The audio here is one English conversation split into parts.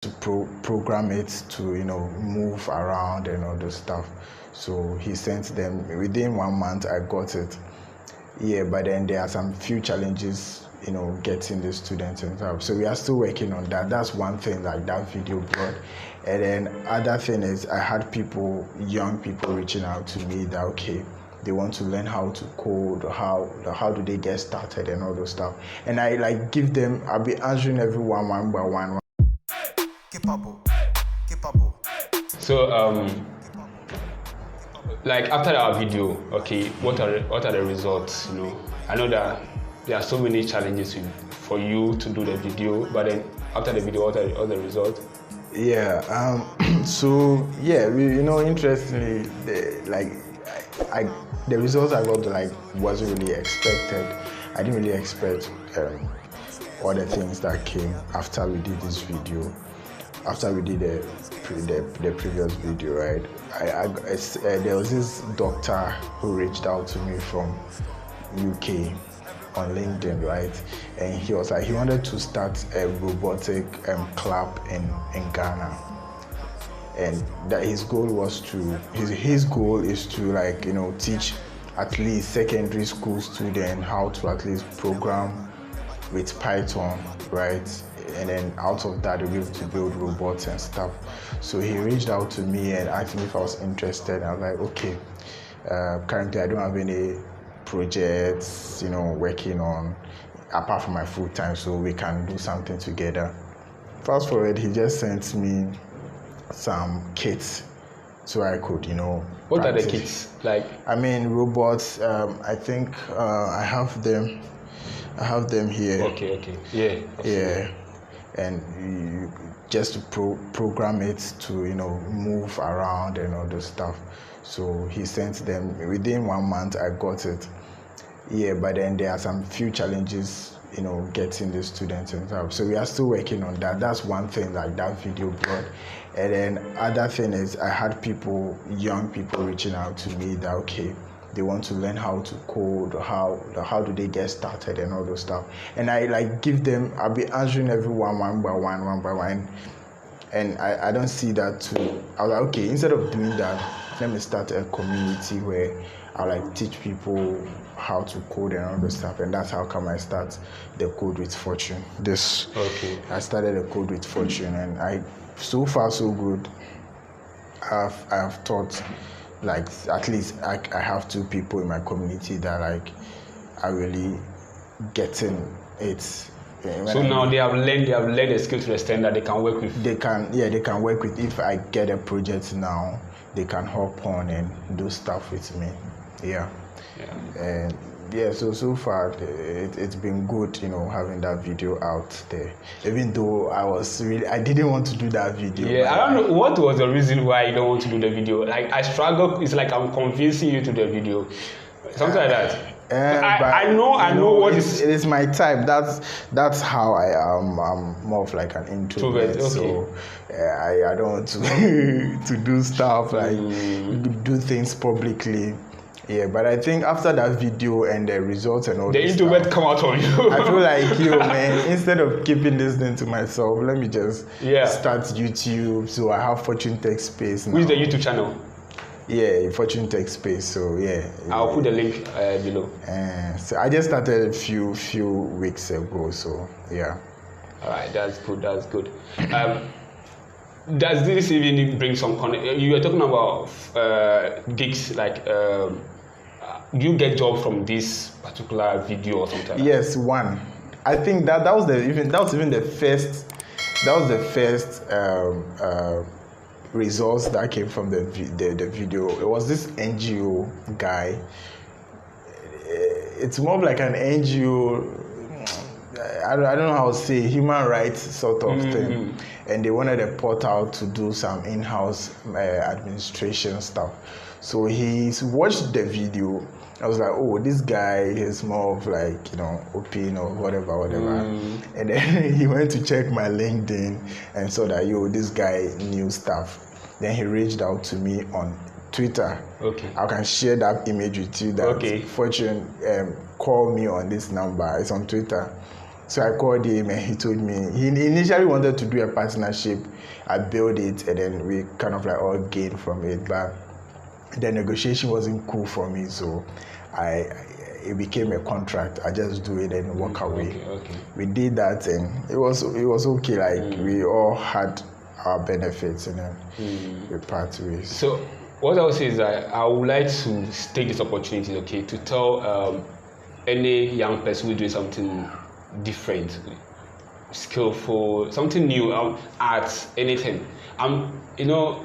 to program it to, you know, move around and all those stuff. So he sent them. Within 1 month, I got it. Yeah, but then there are some few challenges, you know, getting the students and stuff. So we are still working on that. That's one thing like that video brought. And then other thing is I had people, young people reaching out to me that, okay, they want to learn how to code, or how do they get started and all those stuff. And I like give them, I'll be answering everyone one by one. Capable. So like after our video, okay, what are the results? You know, I know that there are so many challenges for you to do the video, but then after the video, what are the results? Yeah. So yeah, you know, interestingly, the results I got like wasn't really expected. I didn't really expect all the things that came after we did this video. After we did the previous video, right? There was this doctor who reached out to me from UK on LinkedIn, right? And he was like, he wanted to start a robotic club in Ghana, and that his goal was to his goal is to, like, you know, teach at least secondary school students how to at least program with Python, right? And then out of that, they'll be able to build robots and stuff. So he reached out to me and asked me if I was interested. I was like, okay. Currently, I don't have any projects, you know, working on apart from my full time, so we can do something together. Fast forward, he just sent me some kits so I could, you know. What are the kits like? I mean, robots. I think I have them. I have them here. Okay. Yeah. Yeah. And you just to program it to, you know, move around and all those stuff. So he sent them. Within 1 month, I got it. Yeah, but then there are some few challenges, you know, getting the students and stuff. So we are still working on that. That's one thing like that video brought. And then other thing is I had people, young people reaching out to me that, okay, they want to learn how to code, or how do they get started and all those stuff. And I like give them, I'll be answering everyone one by one. And I don't see that too. I was like, okay, instead of doing that, let me start a community where I like teach people how to code and all those stuff. And that's how come I start the Code with Fortune. I started the Code with Fortune, and so far so good. I have taught, like, at least I have 2 people in my community that like are really getting it. So now they have learned the skill to the extent that they can work with. They can work with. If I get a project now, they can hop on and do stuff with me. Yeah. And yeah, so far it's been good, you know, having that video out there. Even though I didn't want to do that video. Yeah, I don't know what was the reason why you don't want to do the video. Like, I struggle. It's like I'm convincing you to the video, something like that. I know what is. It is my type. That's how I am. I'm more of like an introvert. Okay. So I don't want to do stuff like do things publicly. Yeah, but I think after that video and the results and all the introvert come out on you. I feel like, man, instead of keeping this thing to myself, let me just start YouTube. So I have Fortune Tech Space now. Which is the YouTube channel? Yeah, Fortune Tech Space. So yeah. I'll put the link below. So I just started a few weeks ago. So yeah. All right, that's good. Does this even bring some connect? You were talking about gigs, like you get job from this particular video or something? Yes, one. I think that was the first results that came from the video. It was this NGO guy. It's more of like an NGO. I don't know how to say, human rights sort of thing, and they wanted a portal to do some in-house administration stuff. So he watched the video. I was like, oh, this guy is more of like, you know, opinion or whatever. And then he went to check my LinkedIn and saw that, this guy knew stuff. Then he reached out to me on Twitter. Okay. I can share that image with you. That Fortune, call me on this number. It's on Twitter. So I called him and he told me he initially wanted to do a partnership. I built it and then we kind of like all gained from it, but the negotiation wasn't cool for me, so it became a contract. I just do it and walk away. Okay. We did that and it was okay. Like we all had our benefits and then we part ways. So what I would say is that I would like to take this opportunity, okay, to tell any young person who is doing something different, skillful, something new, arts, anything.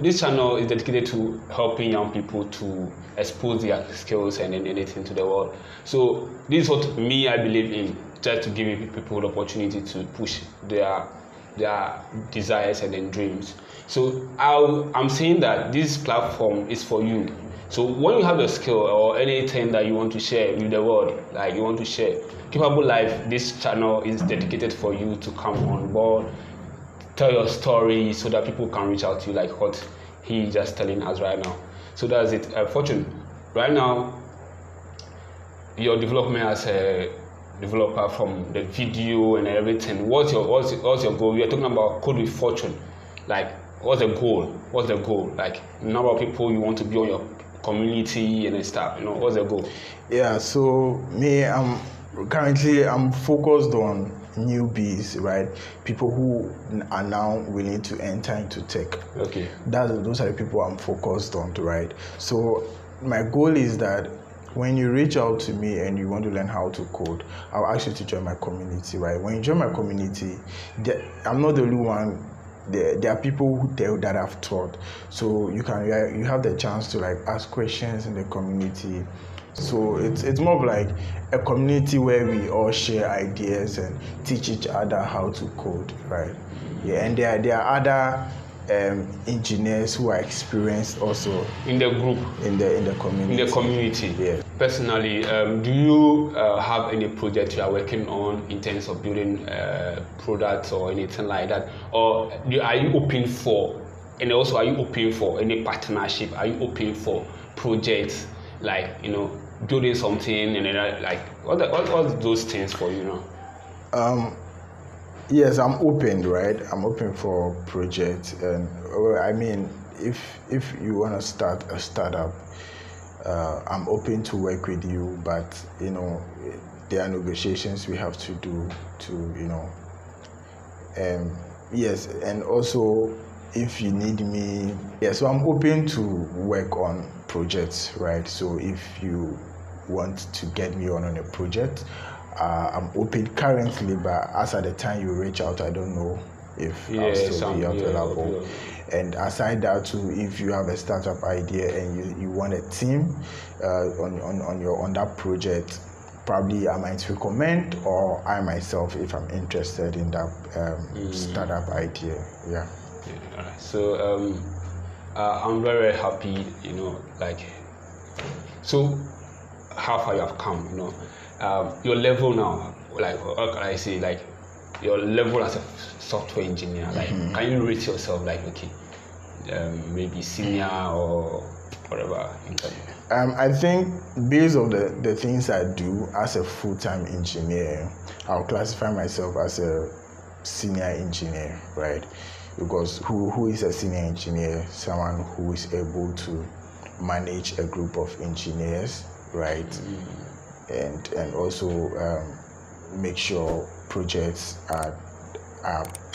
This channel is dedicated to helping young people to expose their skills and anything to the world. So this is what I believe in, just to give people the opportunity to push their desires and then dreams. So I'm saying that this platform is for you. So when you have a skill or anything that you want to share with the world, like you want to share, Capable Life, this channel is dedicated for you to come on board, tell your story so that people can reach out to you, like what he just telling us right now. So that's it. Fortune, right now, your development as a developer from the video and everything, what's your goal? We are talking about Code with Fortune. Like, what's the goal? Like, number of people you want to be on your community and stuff, what's the goal? Yeah, so I'm focused on newbies, right? People who are now willing to enter into tech. Okay. Those are the people I'm focused on, right? So my goal is that when you reach out to me and you want to learn how to code, I'll ask you to join my community, right? When you join my community, I'm not the only one. There are people that I've taught, so you have the chance to like ask questions in the community. So it's more of like a community where we all share ideas and teach each other how to code, right? Yeah, and there are other engineers who are experienced also in the group, in the community. Yeah. Personally, do you have any project you are working on in terms of building products or anything like that, or are you open for? And also, are you open for any partnership? Are you open for projects like building something and then like what those things for you now? Yes, I'm open, right? I'm open for projects, and I mean, if you want to start a startup, I'm open to work with you. But there are negotiations we have to do to yes, and also if you need me, so I'm open to work on projects, right? So if you want to get me on a project, I'm open currently, but as at the time you reach out, I don't know if I'll still be available. Yeah. And aside that too, if you have a startup idea and you want a team on that project, probably I might recommend, or I myself, if I'm interested in that startup idea. Yeah. All right. So I'm very happy, so how far you have come, your level now, like what can I say, like your level as a software engineer, like can you rate yourself like maybe senior or whatever? I think based on the things I do as a full-time engineer, I'll classify myself as a senior engineer, right? Because who is a senior engineer? Someone who is able to manage a group of engineers, right? And also make sure projects are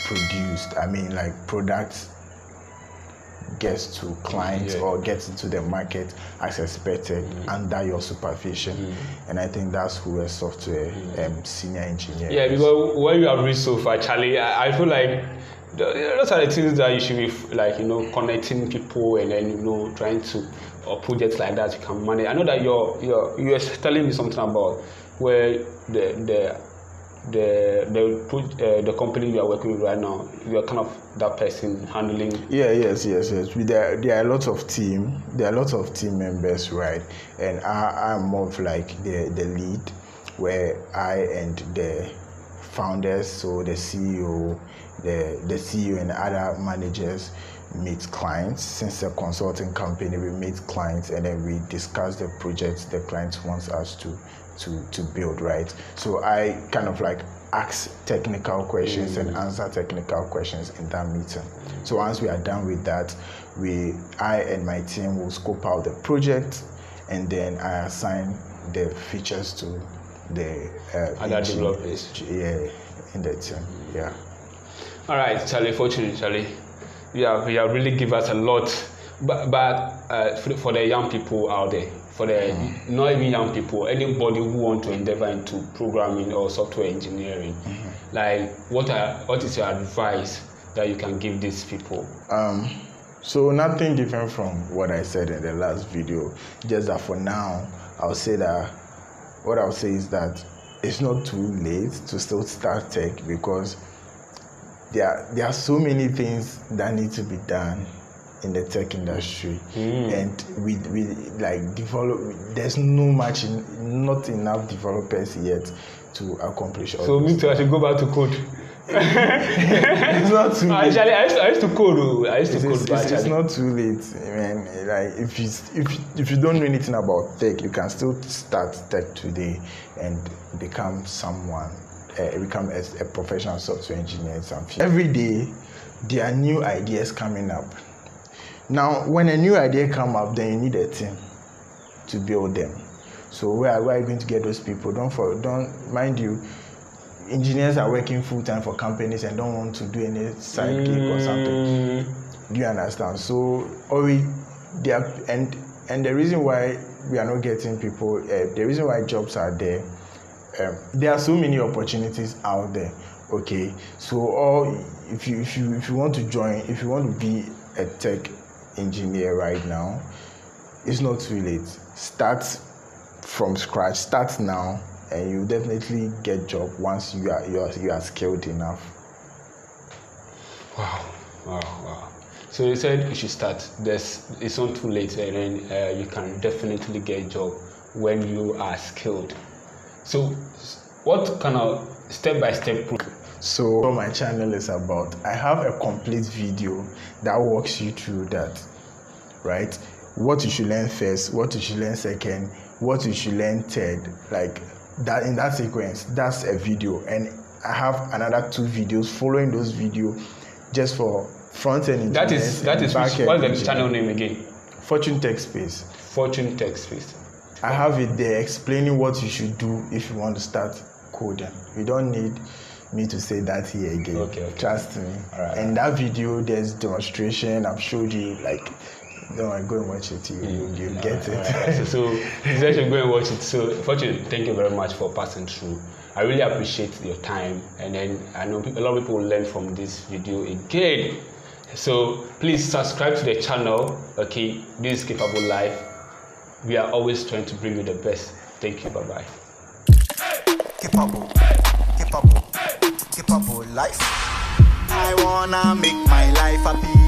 produced. I mean, like products gets to clients or gets into the market as expected under your supervision. And I think that's who a software senior engineer is. Because when you have reached so far, Charlie, I feel like those are the things that you should be like, connecting people and then, trying to, or projects like that you can manage. I know that you're telling me something about where the company you are working with right now, you are kind of that person handling. Yes. There are lots of team members, right? And I'm more of like the lead, where I and the founders, so the CEO, the CEO and other managers meet clients. Since a consulting company, we meet clients and then we discuss the projects the client wants us to build, right? So I kind of like ask technical questions and answer technical questions in that meeting. So once we are done with that, I and my team will scope out the project, and then I assign the features to the other developers. Yeah, in the team. Yeah. All right, Charlie. Fortunately, Charlie, you have really give us a lot. But for the young people out there, for the not even young people, anybody who want to endeavor into programming or software engineering, like what is your advice that you can give these people? So nothing different from what I said in the last video. Just that for now, I'll say that what I'll say is that it's not too late to still start tech, because there are so many things that need to be done in the tech industry, and we like there's not enough developers yet to accomplish all. So me too, I should go back to code. It's not too late. Actually, I used to code. It's not too late, man. Like if you don't know anything about tech, you can still start tech today and become someone. Become a professional software engineer in some field. Every day, there are new ideas coming up. Now, when a new idea come up, then you need a team to build them. So where are you going to get those people? Don't mind you. Engineers are working full time for companies and don't want to do any side gig or something. Do you understand? So, and the reason why we are not getting people, the reason why jobs are there. There are so many opportunities out there. Okay, so if you want to join, if you want to be a tech engineer right now, it's not too late. Start from scratch. Start now, and you definitely get job once you are skilled enough. Wow. So you said you should start. It's not too late, and then you can definitely get a job when you are skilled. So, what kind of step-by-step proof? So, what my channel is about, I have a complete video that walks you through that, right? What you should learn first, what you should learn second, what you should learn third, like that in that sequence. That's a video, and I have another 2 videos following those videos just for front-end engineers. That is what's the channel name again? Fortune Tech Space. Fortune Tech Space. I have it there explaining what you should do if you want to start coding. You don't need me to say that here again. Okay. Trust me. All right. In that video, there's demonstration. I've showed you, like, don't go and watch it. You get it. Right. So you should go and watch it. So, Fortune, thank you very much for passing through. I really appreciate your time, and then I know a lot of people will learn from this video again. So please subscribe to the channel. Okay, this is Capable Life. We are always trying to bring you the best. Thank you. Bye-bye. Capable life. I wanna make my life happy.